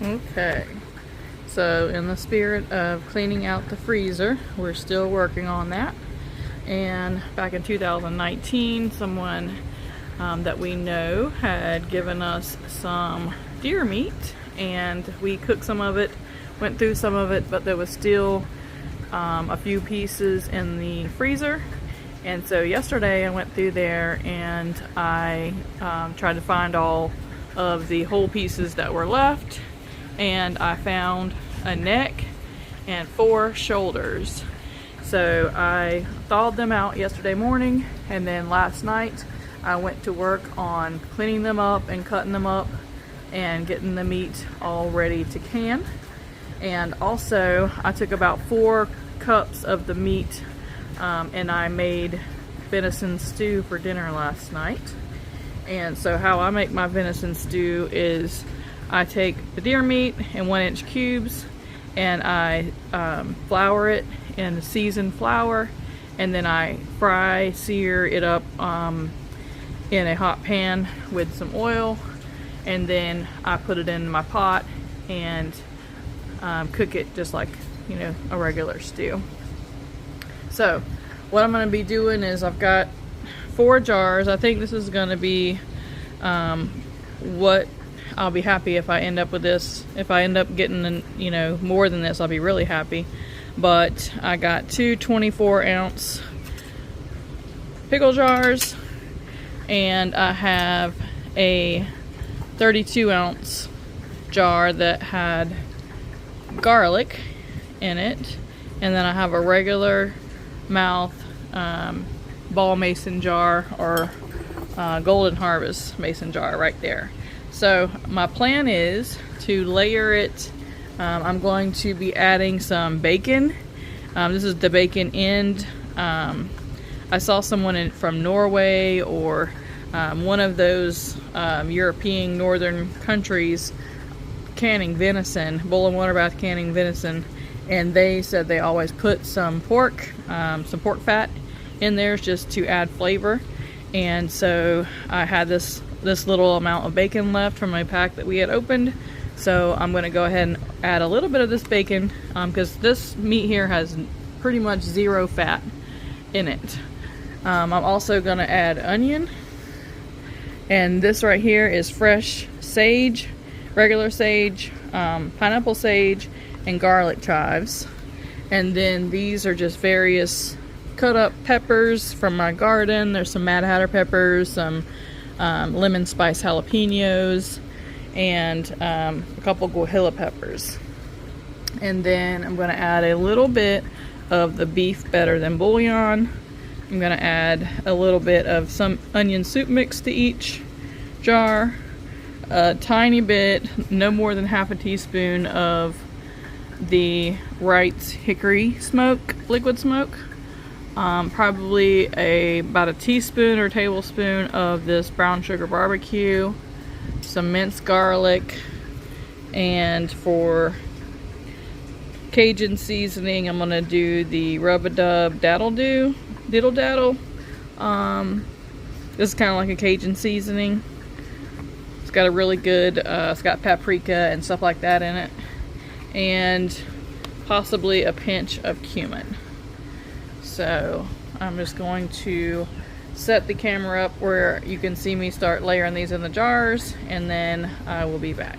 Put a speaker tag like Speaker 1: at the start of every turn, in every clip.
Speaker 1: Okay, so in the spirit of cleaning out the freezer, we're still working on that. And back in 2019, someone that we know had given us some deer meat, and we cooked some of it, went through some of it, but there was still a few pieces in the freezer. And so yesterday I went through there and I tried to find all of the whole pieces that were left, and I found a neck and 4 shoulders. So I thawed them out yesterday morning, and then last night I went to work on cleaning them up and cutting them up and getting the meat all ready to can. And also I took about 4 cups of the meat and I made venison stew for dinner last night. And so how I make my venison stew is I take the deer meat in 1-inch cubes and I flour it in seasoned flour, and then I sear it up in a hot pan with some oil, and then I put it in my pot and cook it just like, you know, a regular stew. So what I'm going to be doing is I've got 4 jars. I think this is going to be what I'll be happy if I end up with this. If I end up getting, you know, more than this, I'll be really happy. But I got 2 24-ounce pickle jars, and I have a 32-ounce jar that had garlic in it, and then I have a regular mouth ball mason jar, or golden harvest mason jar right there. So my plan is to layer it. I'm going to be adding some bacon. This is the bacon end. I saw someone from Norway or one of those European northern countries canning venison, bull and water bath canning venison, and they said they always put some pork fat in there just to add flavor. And so I had this little amount of bacon left from my pack that we had opened, so I'm going to go ahead and add a little bit of this bacon because this meat here has pretty much 0 fat in it. I'm also going to add onion, and this right here is fresh sage, regular sage, pineapple sage, and garlic chives. And then these are just various cut up peppers from my garden. There's some Mad Hatter peppers, some lemon spice jalapenos, and a couple guajillo peppers. And then I'm going to add a little bit of the beef better than bouillon. I'm going to add a little bit of some onion soup mix to each jar, a tiny bit, no more than half a teaspoon of the Wright's hickory smoke, liquid smoke, probably about a teaspoon or tablespoon of this brown sugar barbecue, some minced garlic, and for Cajun seasoning I'm gonna do the rub-a-dub diddle daddle. This is kind of like a Cajun seasoning. It's got a really good it's got paprika and stuff like that in it, and possibly a pinch of cumin. So I'm just going to set the camera up where you can see me start layering these in the jars, and then I will be back.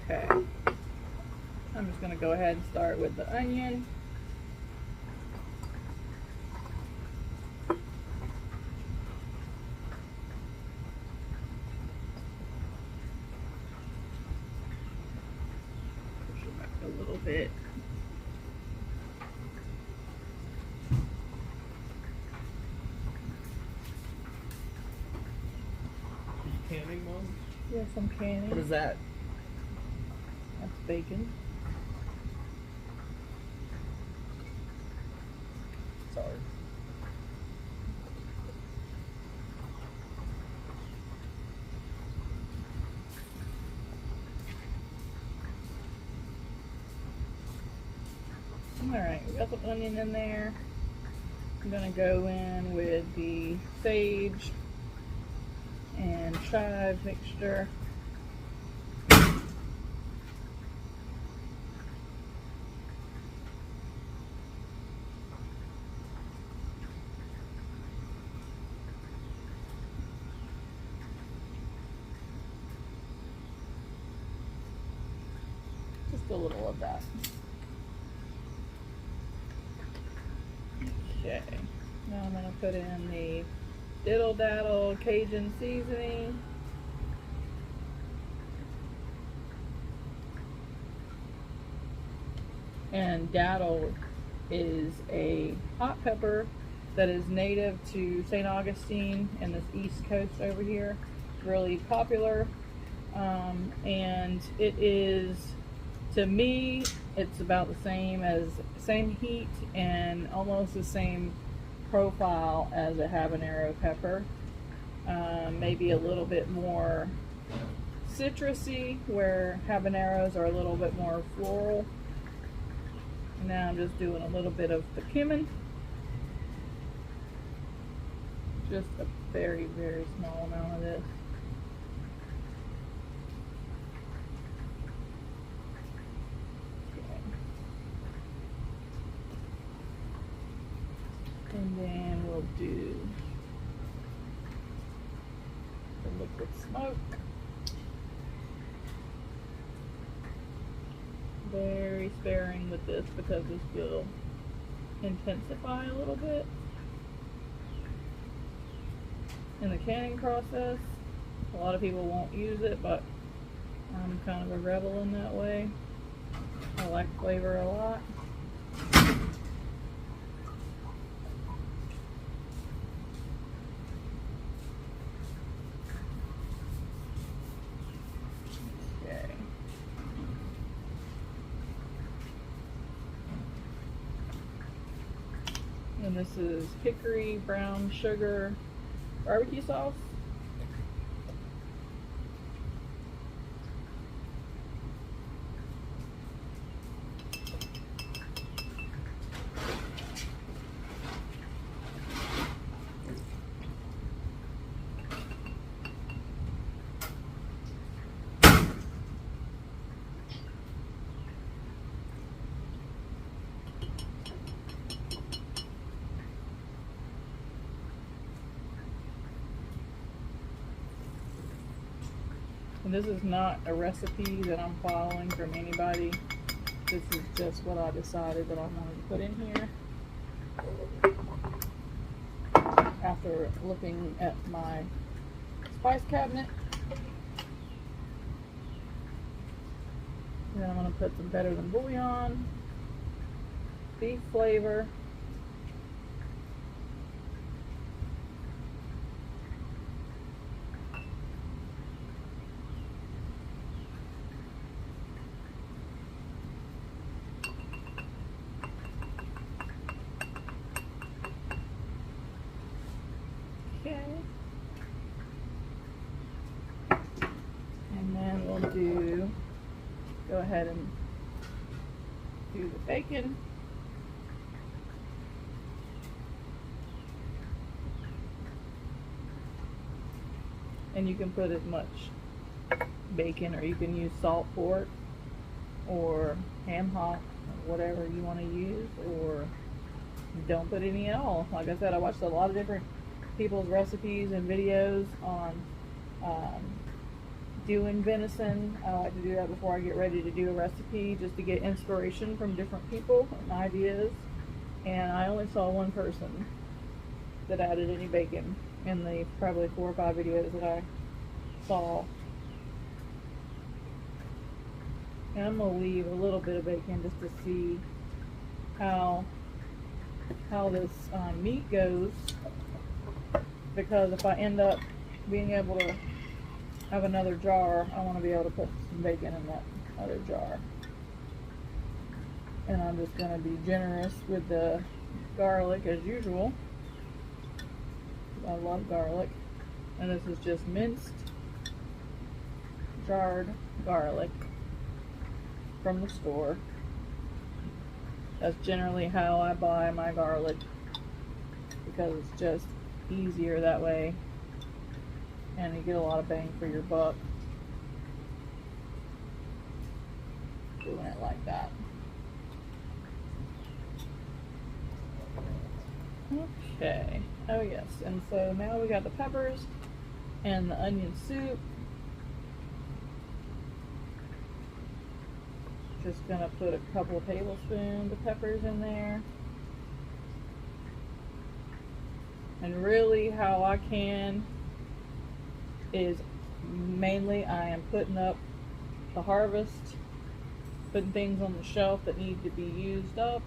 Speaker 1: Okay, I'm just going to go ahead and start with the onion. Push it back a little bit.
Speaker 2: Canning one?
Speaker 1: Yes, I'm canning.
Speaker 2: What is that?
Speaker 1: That's bacon.
Speaker 2: Sorry.
Speaker 1: Alright, we got some onion in there. I'm gonna go in with the sage and chive mixture. Just a little of that. Okay, now I'm going to put in the Diddle Daddle Cajun seasoning. And daddle is a hot pepper that is native to St. Augustine and this East Coast over here. Really popular. And it is, to me, it's about the same heat and almost the same profile as a habanero pepper. Maybe a little bit more citrusy, where habaneros are a little bit more floral. Now I'm just doing a little bit of the cumin. Just a very, very small amount of this. And then we'll do the liquid smoke. Very sparing with this because this will intensify a little bit in the canning process. A lot of people won't use it, but I'm kind of a rebel in that way. I like flavor a lot. And this is hickory brown sugar barbecue sauce. And this is not a recipe that I'm following from anybody. This is just what I decided that I wanted to put in here after looking at my spice cabinet. Then I'm going to put some Better Than Bouillon, beef flavor, and then we'll go ahead and do the bacon. And you can put as much bacon, or you can use salt pork or ham hock, or whatever you want to use, or don't put any at all. Like I said, I watched a lot of different people's recipes and videos on doing venison. I like to do that before I get ready to do a recipe, just to get inspiration from different people and ideas. And I only saw one person that added any bacon in the probably 4 or 5 videos that I saw. And I'm gonna leave a little bit of bacon just to see how this meat goes, because if I end up being able to have another jar, I want to be able to put some bacon in that other jar. And I'm just going to be generous with the garlic as usual. I love garlic. And this is just minced jarred garlic from the store. That's generally how I buy my garlic, because it's just easier that way. and you get a lot of bang for your buck doing it like that. Okay. Oh yes, and so now we got the peppers and the onion soup. Just gonna put a couple of tablespoons of peppers in there. And really how I can is mainly I am putting up the harvest, putting things on the shelf that need to be used up,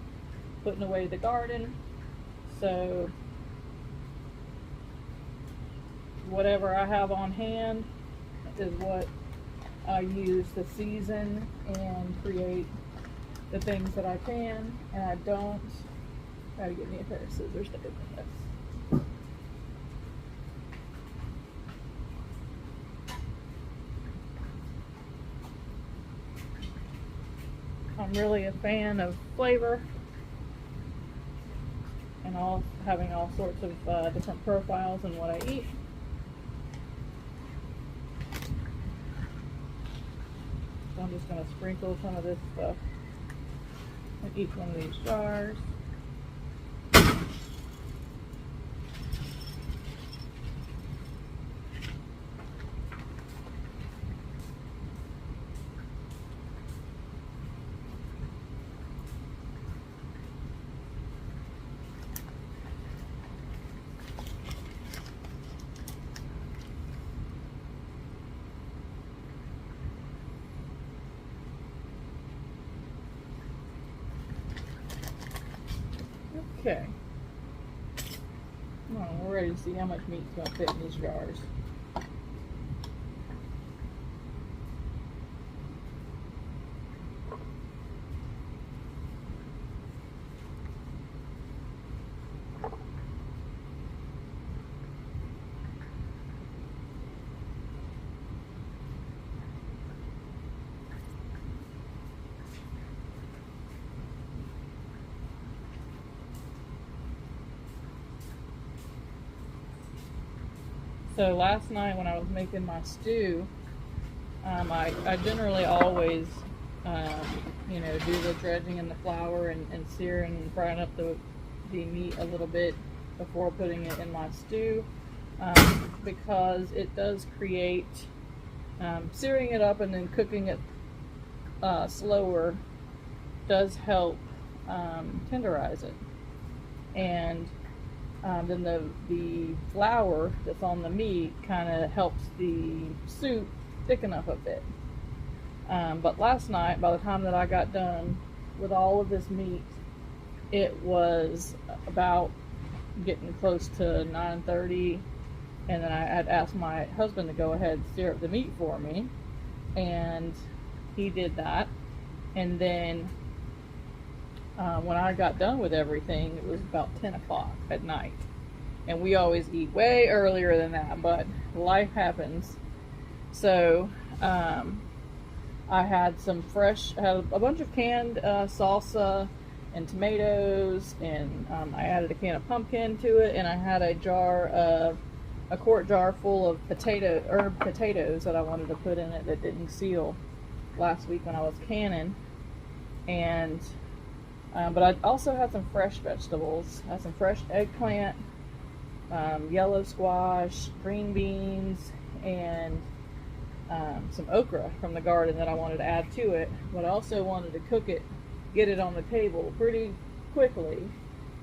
Speaker 1: putting away the garden. So whatever I have on hand is what I use to season and create the things that I can, and I don't try to get me a pair of scissors to open this. I'm really a fan of flavor and having all sorts of different profiles in what I eat. So I'm just going to sprinkle some of this stuff in each one of these jars. Okay. Well, we're ready to see how much meat's going to fit in these jars. So last night when I was making my stew, I generally always, do the dredging in the flour and searing and frying up the meat a little bit before putting it in my stew, because it does create, searing it up and then cooking it slower does help tenderize it. And then the flour that's on the meat kind of helps the soup thicken up a bit. But last night, by the time that I got done with all of this meat, it was about getting close to 9:30, and then I had asked my husband to go ahead and sear up the meat for me, and he did that. And then when I got done with everything, it was about 10 o'clock at night. And we always eat way earlier than that, but life happens. So I had had a bunch of canned salsa and tomatoes, and I added a can of pumpkin to it, and I had a quart jar full of herb potatoes that I wanted to put in it that didn't seal last week when I was canning. And but I also had some fresh vegetables. I had some fresh eggplant, yellow squash, green beans, and some okra from the garden that I wanted to add to it. But I also wanted to cook it, get it on the table pretty quickly.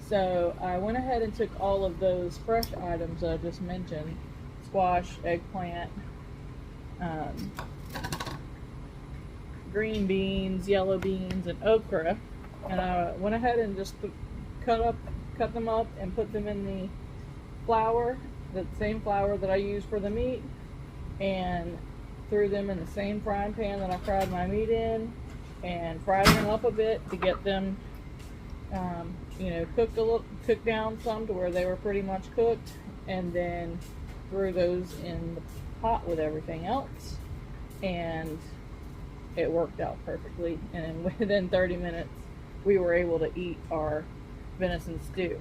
Speaker 1: So I went ahead and took all of those fresh items that I just mentioned, squash, eggplant, green beans, yellow beans, and okra. And I went ahead and just cut them up and put them in the flour, the same flour that I used for the meat, and threw them in the same frying pan that I fried my meat in, and fried them up a bit to get them, cooked down some to where they were pretty much cooked, and then threw those in the pot with everything else, and it worked out perfectly. And within 30 minutes, we were able to eat our venison stew.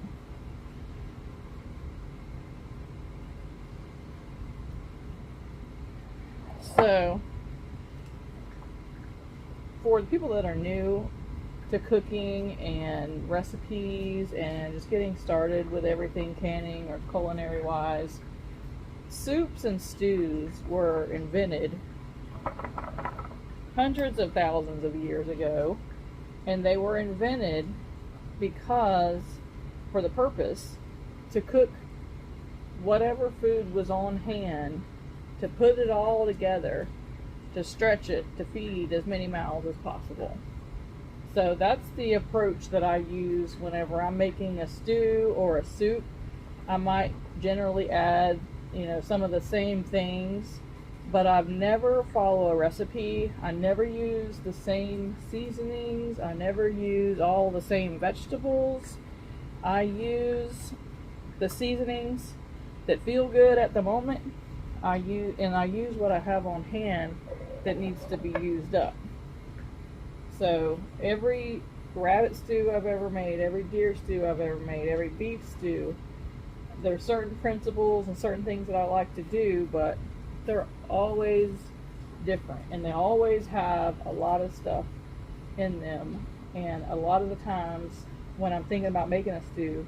Speaker 1: So, for the people that are new to cooking and recipes and just getting started with everything canning or culinary wise, soups and stews were invented hundreds of thousands of years ago, and they were invented because, for the purpose, to cook whatever food was on hand, to put it all together, to stretch it, to feed as many mouths as possible. So that's the approach that I use whenever I'm making a stew or a soup. I might generally add, some of the same things, but I've never follow a recipe. I never use the same seasonings. I never use all the same vegetables. I use the seasonings that feel good at the moment. I use what I have on hand that needs to be used up. So every rabbit stew I've ever made, every deer stew I've ever made, every beef stew, there's certain principles and certain things that I like to do, but they're always different, and they always have a lot of stuff in them. And a lot of the times when I'm thinking about making a stew,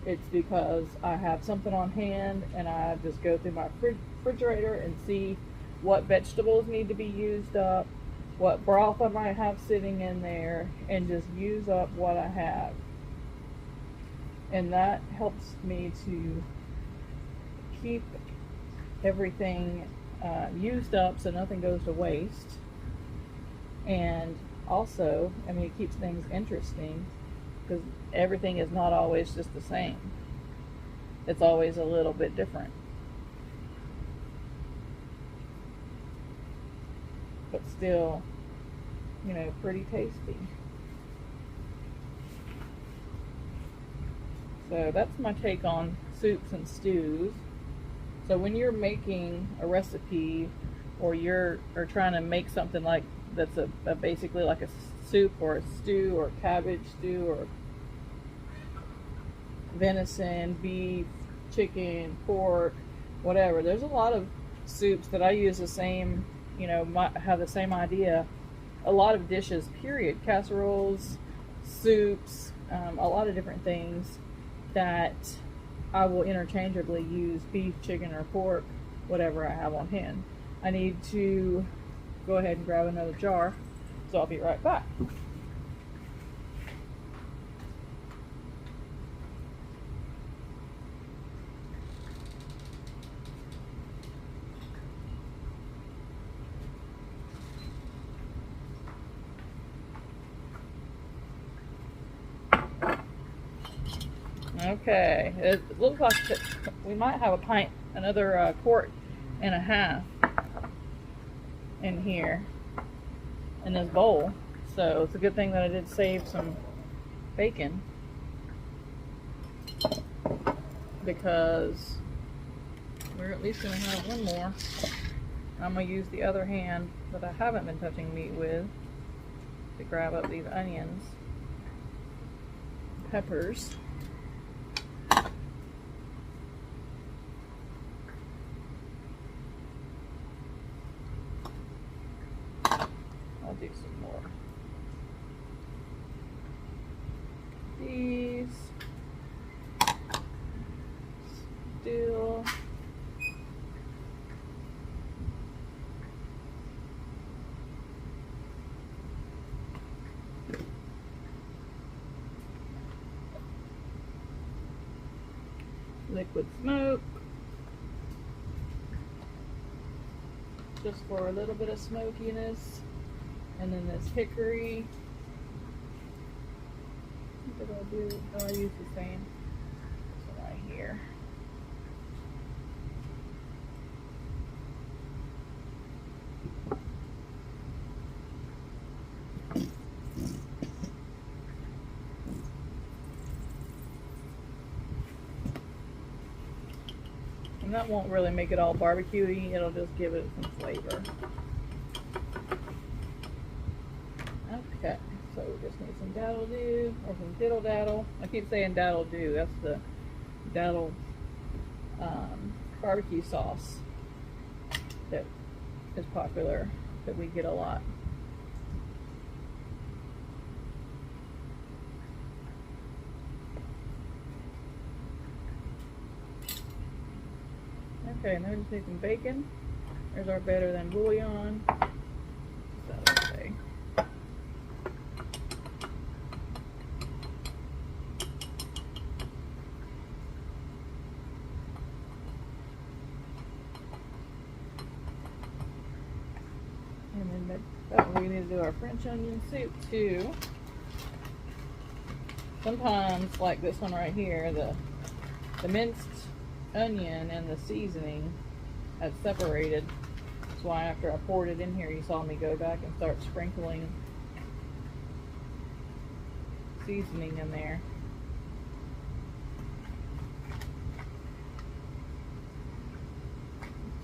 Speaker 1: it's because I have something on hand and I just go through my refrigerator and see what vegetables need to be used up, what broth I might have sitting in there, and just use up what I have. And that helps me to keep everything used up so nothing goes to waste. And also, it keeps things interesting because everything is not always just the same. It's always a little bit different. But still, pretty tasty. So that's my take on soups and stews. So when you're making a recipe or trying to make something like that's a basically like a soup or a stew or a cabbage stew or venison, beef, chicken, pork, whatever. There's a lot of soups that I use the same, have the same idea. A lot of dishes, period. Casseroles, soups, a lot of different things that I will interchangeably use beef, chicken, or pork, whatever I have on hand. I need to go ahead and grab another jar, so I'll be right back. Okay, it looks like we might have another quart and a half in here in this bowl. So it's a good thing that I did save some bacon, because we're at least going to have one more. I'm going to use the other hand that I haven't been touching meat with to grab up these onions, peppers. I'll do some more. These still. Liquid smoke, just for a little bit of smokiness. And then this hickory. What did I do? Oh, I used the same. This one right here. And that won't really make it all barbecue-y, it'll just give it some flavor. Okay, so we just need some daddle-do, or some diddle-daddle. I keep saying daddle-do, that's the daddle barbecue sauce that is popular that we get a lot. Okay, and then we just need some bacon. There's our better than bouillon. What's that say? And then we need to do our French onion soup too. Sometimes, like this one right here, the minced onion and the seasoning have separated. That's why after I poured it in here, you saw me go back and start sprinkling seasoning in there.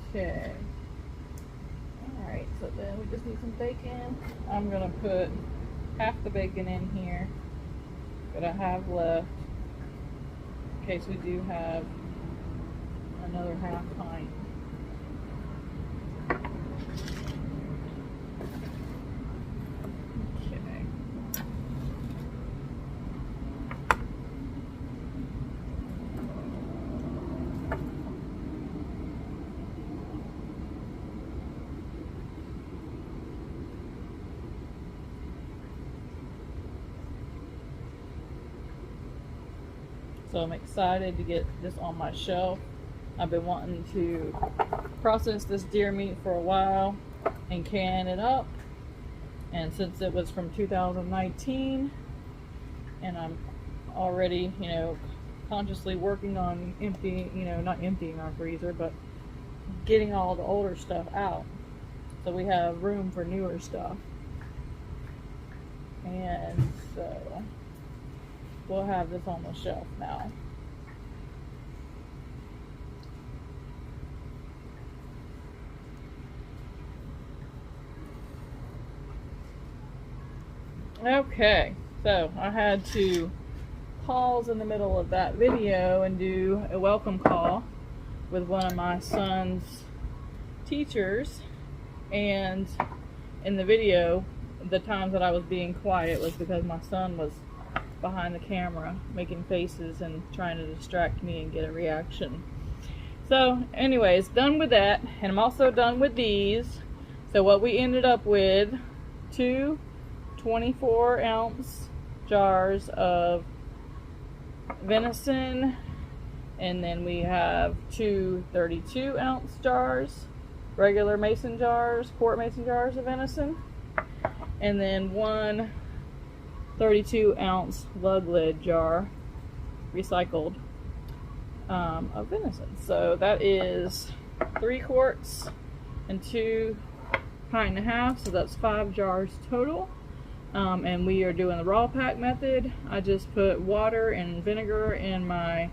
Speaker 1: Okay. Alright, so then we just need some bacon. I'm gonna put half the bacon in here that I have left in case we do have another half pint. Okay. So I'm excited to get this on my shelf. I've been wanting to process this deer meat for a while and can it up. And since it was from 2019 and I'm already, consciously working on not emptying our freezer, but getting all the older stuff out. So we have room for newer stuff. And so we'll have this on the shelf now. Okay, so I had to pause in the middle of that video and do a welcome call with one of my son's teachers. And in the video, the times that I was being quiet was because my son was behind the camera making faces and trying to distract me and get a reaction. So anyways, done with that, and I'm also done with these. So what we ended up with, 2 24-ounce jars of venison, and then we have 2 32-ounce jars, regular mason jars, quart mason jars of venison, and then 1 32-ounce lug lid jar, recycled, of venison. So that is 3 quarts and 2 pint and a half, so that's 5 jars total. And we are doing the raw pack method. I just put water and vinegar in my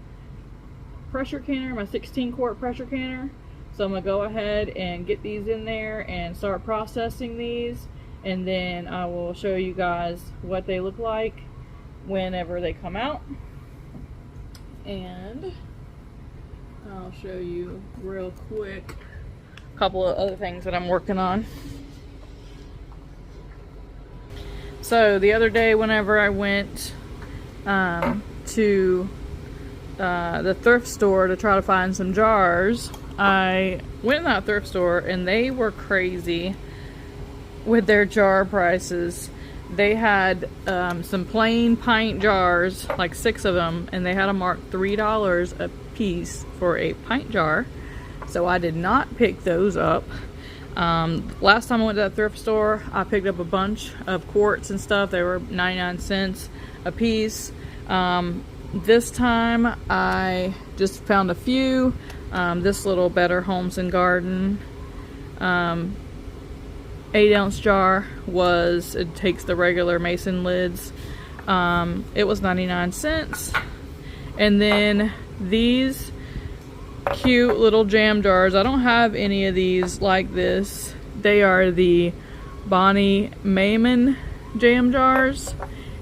Speaker 1: pressure canner, my 16 quart pressure canner. So I'm gonna go ahead and get these in there and start processing these, and then I will show you guys what they look like whenever they come out. And I'll show you real quick a couple of other things that I'm working on. So the other day, whenever I went to the thrift store to try to find some jars, I went in that thrift store and they were crazy with their jar prices. They had some plain pint jars, like 6 of them, and they had them marked $3 a piece for a pint jar. So I did not pick those up. Last time I went to that thrift store, I picked up a bunch of quarts and stuff. They were 99 cents a piece. This time I just found a few. This little Better Homes and Garden 8-ounce jar it takes the regular mason lids. It was 99 cents. And then these cute little jam jars. I don't have any of these like this. They are the Bonnie Mayman jam jars,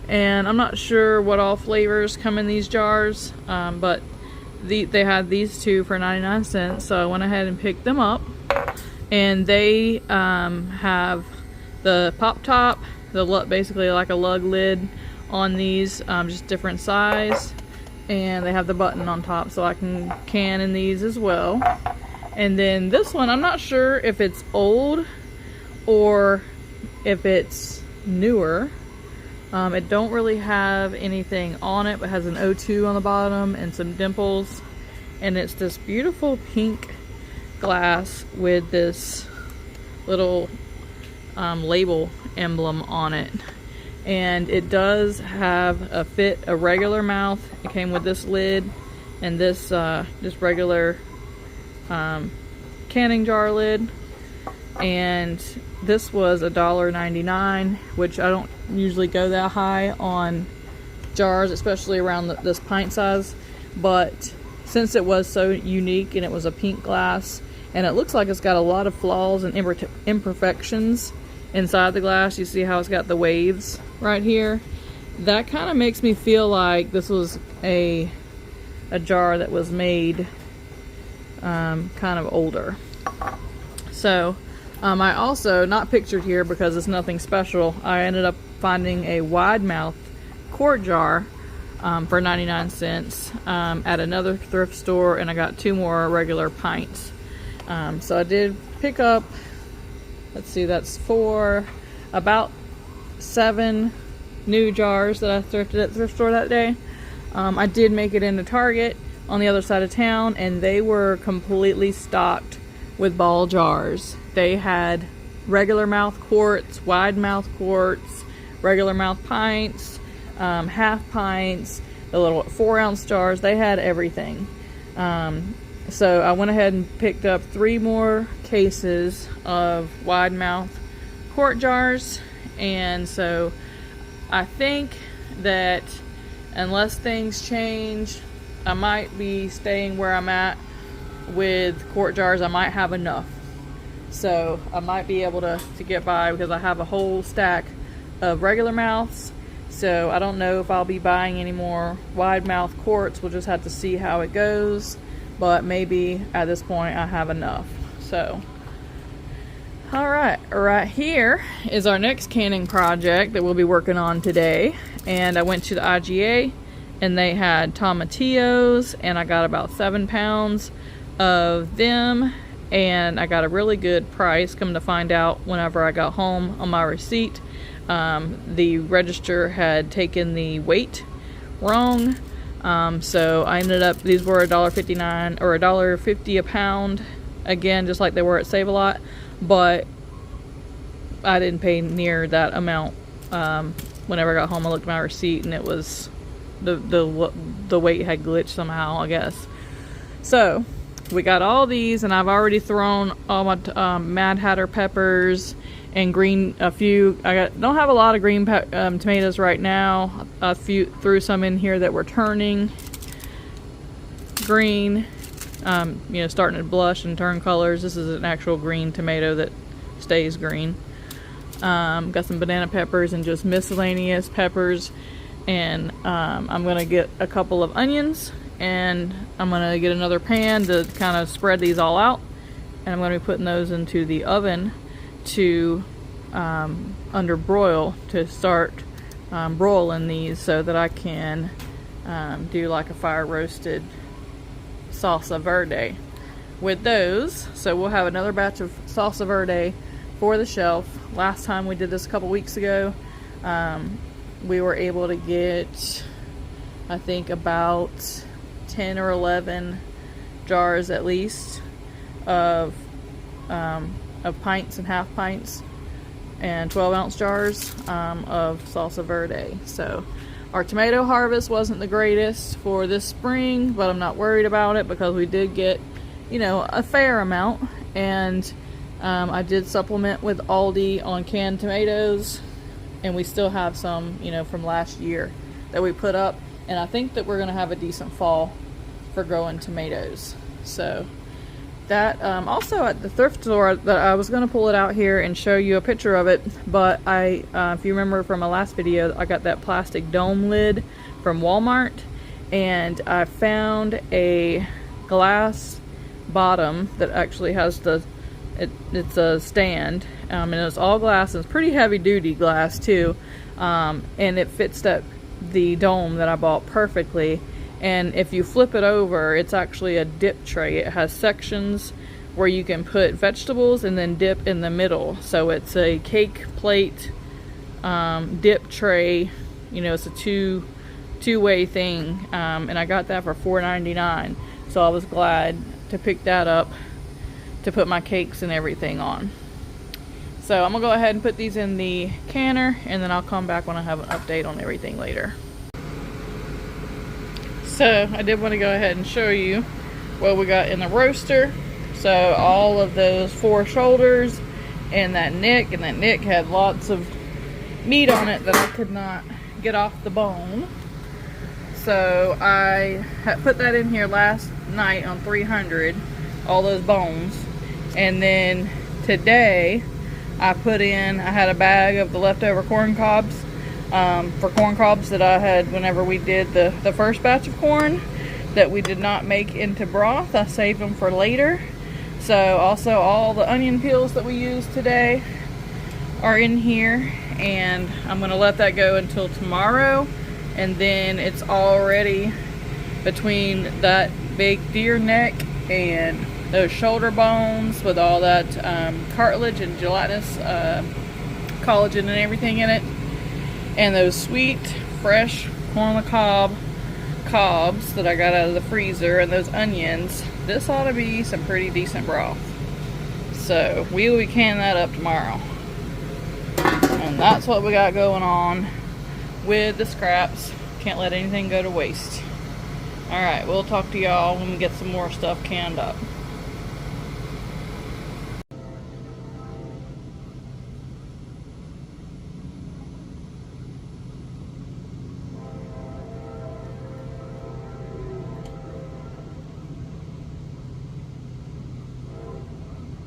Speaker 1: and I'm not sure what all flavors come in these jars, but they had these 2 for 99 cents, so I went ahead and picked them up. and they have the pop top, basically like a lug lid on these, just different size, and they have the button on top so I can in these as well. And then this one, I'm not sure if it's old or if it's newer. It don't really have anything on it, but has an O2 on the bottom and some dimples, and it's this beautiful pink glass with this little label emblem on it. And it does have a regular mouth. It came with this lid and this just regular canning jar lid, and this was $1.99, which I don't usually go that high on jars, especially around this pint size, but since it was so unique and it was a pink glass, and it looks like it's got a lot of flaws and imperfections inside the glass. You see how it's got the waves right here? That kind of makes me feel like this was a jar that was made kind of older. So I also, not pictured here because it's nothing special, I ended up finding a wide mouth quart jar for 99 cents at another thrift store, and I got 2 more regular pints. So I did pick up, let's see, that's about 7 new jars that I thrifted at the thrift store that day. I did make it into Target on the other side of town, and they were completely stocked with ball jars. They had regular mouth quarts, wide mouth quarts, regular mouth pints, half pints, the little 4-ounce jars. They had everything. So I went ahead and picked up 3 more cases of wide mouth quart jars, and so I think that unless things change, I might be staying where I'm at with quart jars. I might have enough, so I might be able to get by, because I have a whole stack of regular mouths. So I don't know if I'll be buying any more wide mouth quarts. We'll just have to see how it goes, but maybe at this point I have enough. So alright, right here is our next canning project that we'll be working on today. And I went to the IGA and they had tomatillos, and I got about 7 pounds of them, and I got a really good price. Come to find out, whenever I got home on my receipt, the register had taken the weight wrong, so I ended up, these were $1.59 or $1.50 a pound, again just like they were at Save-A-Lot, but I didn't pay near that amount. Whenever I got home, I looked at my receipt and it was the weight had glitched somehow, I guess. So we got all these, and I've already thrown all my Mad Hatter peppers and a few. Don't have a lot of green tomatoes right now. I threw some in here that were turning green, starting to blush and turn colors. This is an actual green tomato that stays green. Got some banana peppers and just miscellaneous peppers, and I'm gonna get a couple of onions, and I'm gonna get another pan to kind of spread these all out, and I'm gonna be putting those into the oven to under broil, to start broiling these so that I can do like a fire roasted salsa verde with those. So we'll have another batch of salsa verde for the shelf. Last time we did this a couple weeks ago, we were able to get, I think, about 10 or 11 jars at least of pints and half pints, and 12-ounce jars of salsa verde. So our tomato harvest wasn't the greatest for this spring, but I'm not worried about it because we did get, a fair amount. And I did supplement with Aldi on canned tomatoes, and we still have some, from last year that we put up. And I think that we're going to have a decent fall for growing tomatoes. So that, also at the thrift store, that I was going to pull it out here and show you a picture of it, but if you remember from my last video, I got that plastic dome lid from Walmart, and I found a glass bottom that actually has It's a stand, and it's all glass, and it's pretty heavy duty glass too, and it fits the dome that I bought perfectly. And if you flip it over, it's actually a dip tray. It has sections where you can put vegetables and then dip in the middle. So it's a cake plate dip tray. You know, it's a two-way thing, and I got that for $4.99. So I was glad to pick that up to put my cakes and everything on. So I'm gonna go ahead and put these in the canner, and then I'll come back when I have an update on everything later. So I did want to go ahead and show you what we got in the roaster. So all of those 4 shoulders and that neck had lots of meat on it that I could not get off the bone. So I had put that in here last night on 300, all those bones. And then today I had a bag of the leftover corn cobs, for corn cobs that I had whenever we did the first batch of corn that we did not make into broth. I saved them for later. So also all the onion peels that we used today are in here, and I'm gonna let that go until tomorrow. And then it's already between that big deer neck and those shoulder bones with all that cartilage and gelatinous collagen and everything in it, and those sweet fresh corn on the cob cobs that I got out of the freezer, and those onions. This ought to be some pretty decent broth. So we will be canning that up tomorrow. And that's what we got going on with the scraps. Can't let anything go to waste. Alright, we'll talk to y'all when we get some more stuff canned up.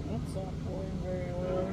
Speaker 1: That's not going very well.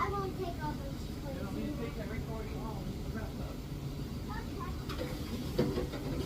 Speaker 3: I won't take all those
Speaker 2: You
Speaker 3: plates.
Speaker 2: don't need to take that recording home. The rest of it.
Speaker 3: Okay.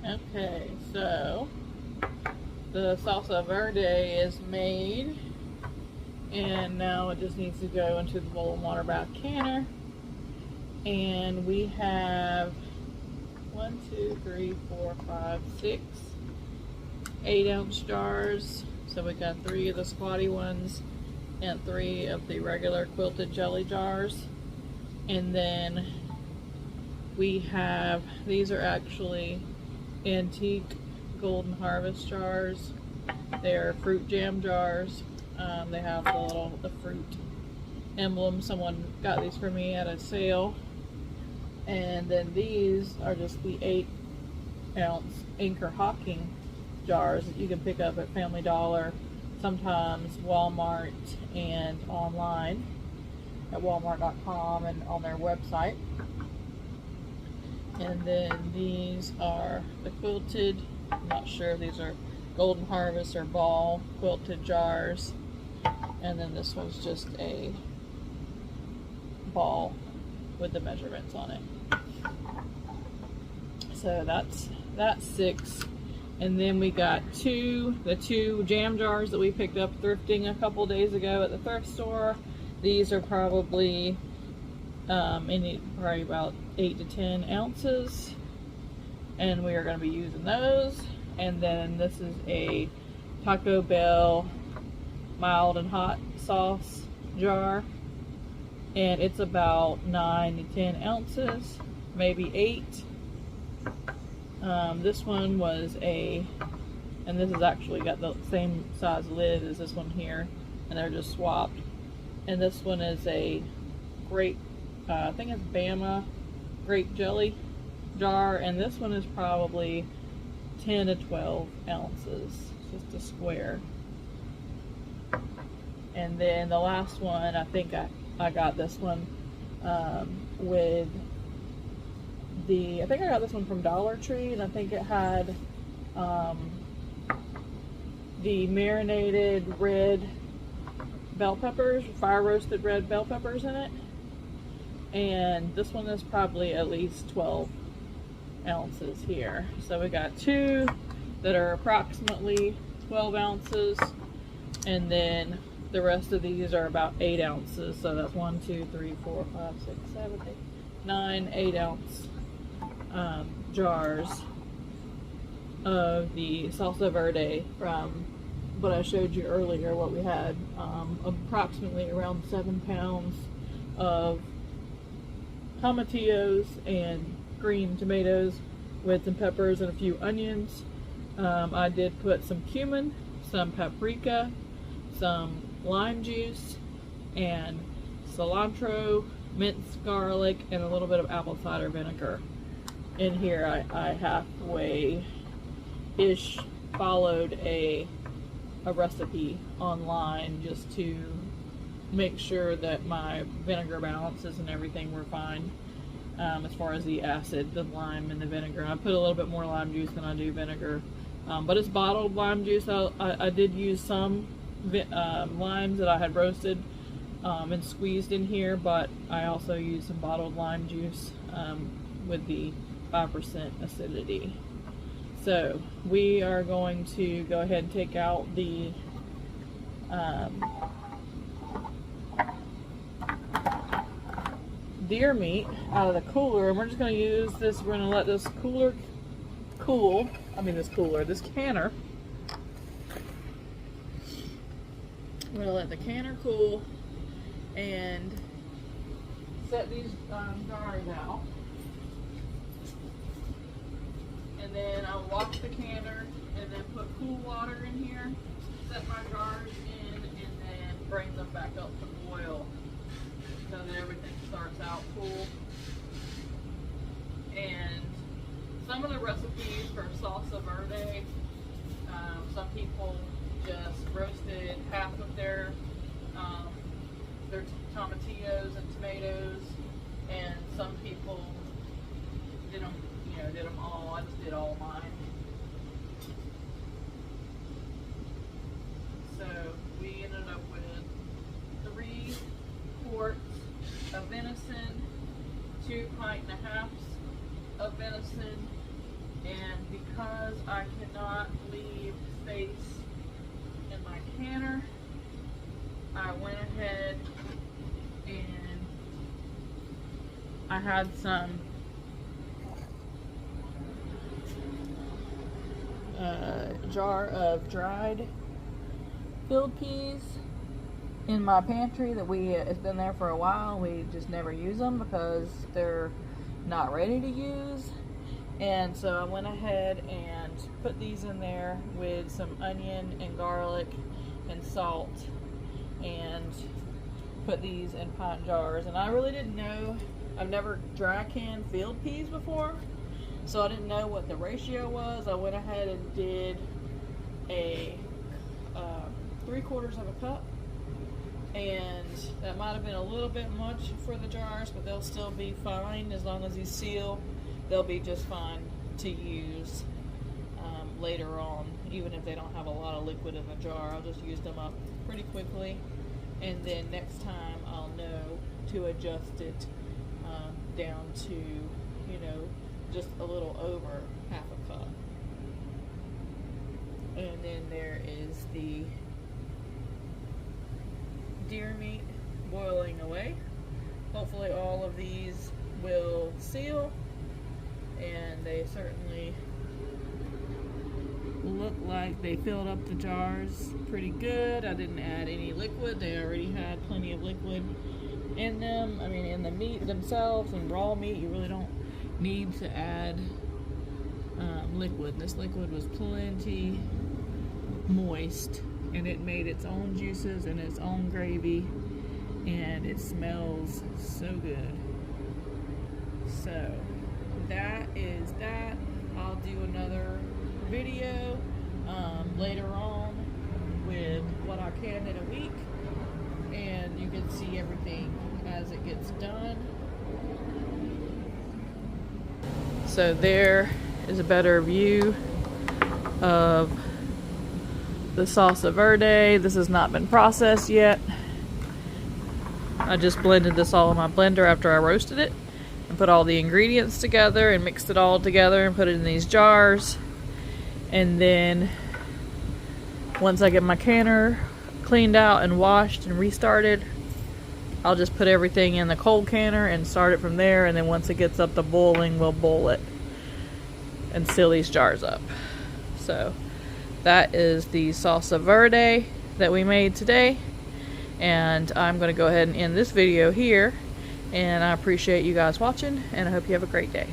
Speaker 1: Okay, so the salsa verde is made, and now it just needs to go into the bowl and water bath canner. And we have 1, 2, 3, 4, 5, 6, 8-ounce jars. So we got 3 of the squatty ones and 3 of the regular quilted jelly jars. And then we have, these are actually antique golden harvest jars. They're fruit jam jars. They have the fruit emblem. Someone got these for me at a sale. And then these are just the 8-ounce Anchor Hocking jars that you can pick up at Family Dollar, sometimes Walmart, and online at walmart.com and on their website. And then these are the quilted, I'm not sure if these are Golden Harvest or Ball quilted jars. And then this one's just a ball with the measurements on it. So that's 6. And then we got the two jam jars that we picked up thrifting a couple days ago at the thrift store. These are probably probably about 8 to 10 ounces, and we are going to be using those. And then this is a Taco Bell mild and hot sauce jar, and it's about 9 to 10 ounces, maybe 8. This one was and this has actually got the same size lid as this one here, and they're just swapped. And this one is a grape, I think it's Bama grape jelly jar, and this one is probably 10 to 12 ounces, just a square. And then the last one, I think I got this one with I think I got this one from Dollar Tree, and I think it had the marinated red bell peppers, fire roasted red bell peppers in it. And this one is probably at least 12 ounces here. So we got 2 that are approximately 12 ounces, and then the rest of these are about 8 ounces. So that's 1, 2, 3, 4, 5, 6, 7, 8, 9, 8-ounce jars of the salsa verde from what I showed you earlier. What we had, approximately around 7 pounds of tomatillos and green tomatoes with some peppers and a few onions. I did put some cumin, some paprika, some lime juice, and cilantro, minced garlic, and a little bit of apple cider vinegar. In here I halfway-ish followed a recipe online just to make sure that my vinegar balances and everything were fine, as far as the acid, the lime, and the vinegar. I put a little bit more lime juice than I do vinegar, but it's bottled lime juice. I did use some limes that I had roasted and squeezed in here, but I also used some bottled lime juice with the 5% acidity. So we are going to go ahead and take out the deer meat out of the cooler, and we're just going to use this. We're going to let this this canner. We're going to let the canner cool and set these jars out. And then I'll wash the canner and then put cool water in here, set my jars in, and then bring them back up to boil so that everything starts out cool. And some of the recipes for salsa verde, some people just roasted half of their tomatillos and tomatoes, and some people did them all. I just did all mine. So we ended up with 3 quarts of venison, 2.5 pints of venison, And because I cannot leave space in my canner, I went ahead and I had some jar of dried field peas in my pantry that it's been there for a while. We just never use them because they're not ready to use. And so I went ahead and put these in there with some onion and garlic and salt, and put these in pint jars. And I really didn't know, I've never dry canned field peas before, so I didn't know what the ratio was. I went ahead and did a 3/4 of a cup, and that might have been a little bit much for the jars, but they'll still be fine as long as you seal. They'll be just fine to use later on, even if they don't have a lot of liquid in the jar. I'll just use them up pretty quickly, and then next time I'll know to adjust it down to, you know, just a little over half a cup. And then there is the deer meat boiling away. Hopefully all of these will seal, and they certainly look like they filled up the jars pretty good. I didn't add any liquid. They already had plenty of liquid in them. I mean, in the meat themselves and raw meat, you really don't need to add liquid. This liquid was plenty moist, and it made its own juices and its own gravy, and it smells so good. So that is that. I'll do another video later on with what I can in a week, and you can see everything as it gets done. So there is a better view of the salsa verde. This has not been processed yet. I just blended this all in my blender after I roasted it, and put all the ingredients together and mixed it all together and put it in these jars. And then once I get my canner cleaned out and washed and restarted, I'll just put everything in the cold canner and start it from there. And then once it gets up to boiling, we'll boil it and seal these jars up. So that is the salsa verde that we made today, and I'm going to go ahead and end this video here. And I appreciate you guys watching, and I hope you have a great day.